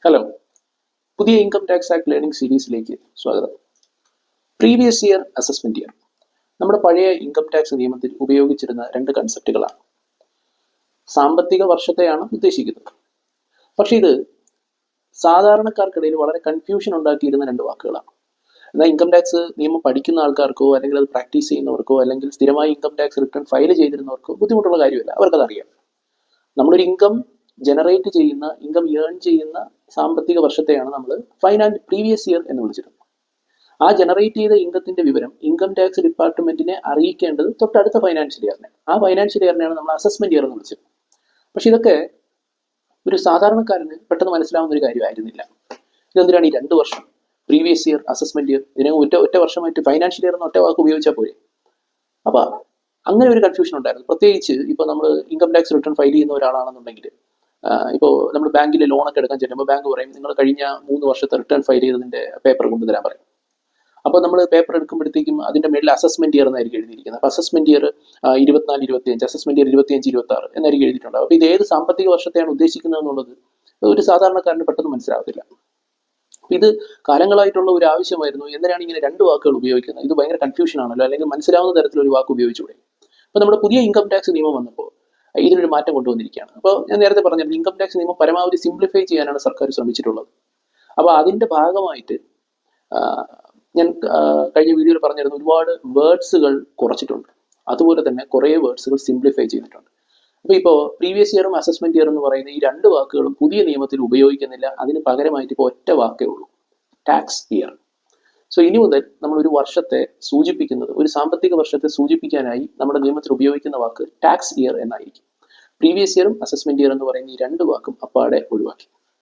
Hello, പുതിയ income tax act learning സീരീസിലേക്ക് സ്വാഗതം. Previous year assessment year നമ്മുടെ പഴയ ഇൻകം ടാക്സ് നിയമത്തിൽ ഉപയോഗിച്ചിരുന്ന രണ്ട് കൺസെപ്റ്റുകളാണ്. സാമ്പത്തിക വർഷത്തെയാണ് ഉദ്ദേശിക്കുന്നത്. പക്ഷെ ഇത് സാധാരണക്കാർക്കിടയിൽ വളരെ കൺഫ്യൂഷൻ ഉണ്ടാക്കിയിരുന്ന രണ്ട് വാക്കുകളാണ്. എന്നാൽ ഇൻകം ടാക്സ് നിയമം പഠിക്കുന്ന ആൾക്കാർക്കോ അല്ലെങ്കിൽ അത് പ്രാക്ടീസ് ചെയ്യുന്നവർക്കോ അല്ലെങ്കിൽ സ്ഥിരമായി ഇൻകം ടാക്സ് റിട്ടേൺ ഫയൽ ചെയ്തിരുന്നവർക്കോ ബുദ്ധിമുട്ടുള്ള കാര്യമല്ല, അവർക്കത് അറിയാം. നമ്മളൊരു ഇൻകം ജനറേറ്റ് ചെയ്യുന്ന, ഇൻകം ഏൺ ചെയ്യുന്ന സാമ്പത്തിക വർഷത്തെയാണ് നമ്മൾ പ്രീവിയസ് ഇയർ എന്ന് വിളിച്ചിരുന്നത്. ആ ജനറേറ്റ് ചെയ്ത ഇൻകത്തിന്റെ വിവരം ഇൻകം ടാക്സ് ഡിപ്പാർട്ട്മെന്റിനെ അറിയിക്കേണ്ടത് തൊട്ടടുത്ത ഫൈനാൻഷ്യൽ ഇയറിനെ. ആ ഫൈനാൻഷ്യൽ ഇയറിനെയാണ് നമ്മൾ അസസ്മെന്റ് ഇയർ എന്ന് വിളിച്ചത്. പക്ഷെ ഇതൊക്കെ ഒരു സാധാരണക്കാരന് പെട്ടെന്ന് മനസ്സിലാവുന്ന ഒരു കാര്യമായിരുന്നില്ല. ഇതെന്തിനാണ് ഈ 2 വർഷം പ്രീവിയസ് ഇയർ അസസ്മെന്റ് ഇയർ, ഇതിനെ ഒറ്റ വർഷമായിട്ട് ഫൈനാൻഷ്യൽ ഇയർ എന്ന ഒറ്റ വാക്ക് ഉപയോഗിച്ചാൽ പോരെ? അപ്പൊ അങ്ങനെ ഒരു കൺഫ്യൂഷൻ ഉണ്ടായിരുന്നു. പ്രത്യേകിച്ച് ഇപ്പോൾ നമ്മൾ ഇൻകം ടാക്സ് റിട്ടേൺ ഫയൽ ചെയ്യുന്ന ഒരാളാണെന്നുണ്ടെങ്കിൽ, ഇപ്പോൾ നമ്മൾ ബാങ്കിൽ ലോണൊക്കെ എടുക്കാൻ ചെല്ലുമ്പോൾ ബാങ്ക് പറയും നിങ്ങൾ കഴിഞ്ഞ 3 വർഷത്തെ റിട്ടേൺ ഫയൽ ചെയ്തതിന്റെ പേപ്പർ കൊണ്ടുതരാൻ പറയും. അപ്പോൾ നമ്മൾ പേപ്പർ എടുക്കുമ്പോഴത്തേക്കും അതിന്റെ മേളിൽ അസസ്മെന്റ് ഇയർ എന്നായിരിക്കും എഴുതിയിരിക്കുന്നത്. അപ്പോൾ അസസ്മെന്റ് ഇയർ 24-25, അസസ്മെന്റ് ഇയർ 25-26 എന്നായിരിക്കും എഴുതിയിട്ടുണ്ടാവും. അപ്പോൾ ഇത് ഏത് സാമ്പത്തിക വർഷത്തെയാണ് ഉദ്ദേശിക്കുന്നത് എന്നുള്ളത് ഒരു സാധാരണക്കാരന് പെട്ടെന്ന് മനസ്സിലാവത്തില്ല. ഇത് കാലങ്ങളായിട്ടുള്ള ഒരു ആവശ്യമായിരുന്നു. എന്തിനാണ് ഇങ്ങനെ 2 വാക്കുകൾ ഉപയോഗിക്കുന്നത്? ഇത് ഭയങ്കര കൺഫ്യൂഷൻ ആണല്ലോ, അല്ലെങ്കിൽ മനസ്സിലാവുന്ന തരത്തിലൊരു വാക്ക് ഉപയോഗിച്ചുകൂടെ? അപ്പോൾ നമ്മുടെ പുതിയ ഇൻകം ടാക്സ് നിയമം വന്നപ്പോൾ ഇതിനൊരു മാറ്റം കൊണ്ടുവന്നിരിക്കുകയാണ്. അപ്പോൾ ഞാൻ നേരത്തെ പറഞ്ഞത് ഇൻകം ടാക്സ് നിയമം പരമാവധി സിംപ്ലിഫൈ ചെയ്യാനാണ് സർക്കാർ ശ്രമിച്ചിട്ടുള്ളത്. അപ്പോൾ അതിന്റെ ഭാഗമായിട്ട് ഞാൻ കഴിഞ്ഞ വീഡിയോയിൽ പറഞ്ഞിരുന്നു, ഒരുപാട് വേർഡ്സുകൾ കുറച്ചിട്ടുണ്ട്. അതുപോലെ തന്നെ കുറേ വേർഡ്സുകൾ സിംപ്ലിഫൈ ചെയ്തിട്ടുണ്ട്. അപ്പോൾ ഇപ്പോൾ പ്രീവിയസ് ഇയറും അസസ്മെന്റ് ഇയർ എന്ന് പറയുന്ന ഈ 2 വാക്കുകളും പുതിയ നിയമത്തിൽ ഉപയോഗിക്കുന്നില്ല. അതിന് പകരമായിട്ട് ഇപ്പോൾ ഒറ്റ വാക്കേ ഉള്ളൂ, ടാക്സ് ഇയർ. സോ ഇനി മുതൽ നമ്മൾ ഒരു വർഷത്തെ സൂചിപ്പിക്കുന്നത്, ഒരു സാമ്പത്തിക വർഷത്തെ സൂചിപ്പിക്കാനായി നമ്മുടെ നിയമത്തിൽ ഉപയോഗിക്കുന്ന വാക്ക് ടാക്സ് ഇയർ എന്നായിരിക്കും. പ്രീവിയസ് ഇയറും അസസ്മെന്റ് ഇയർ എന്ന് പറയുന്ന ഈ 2 വാക്കും അപ്പാടെ ഒഴിവാക്കി.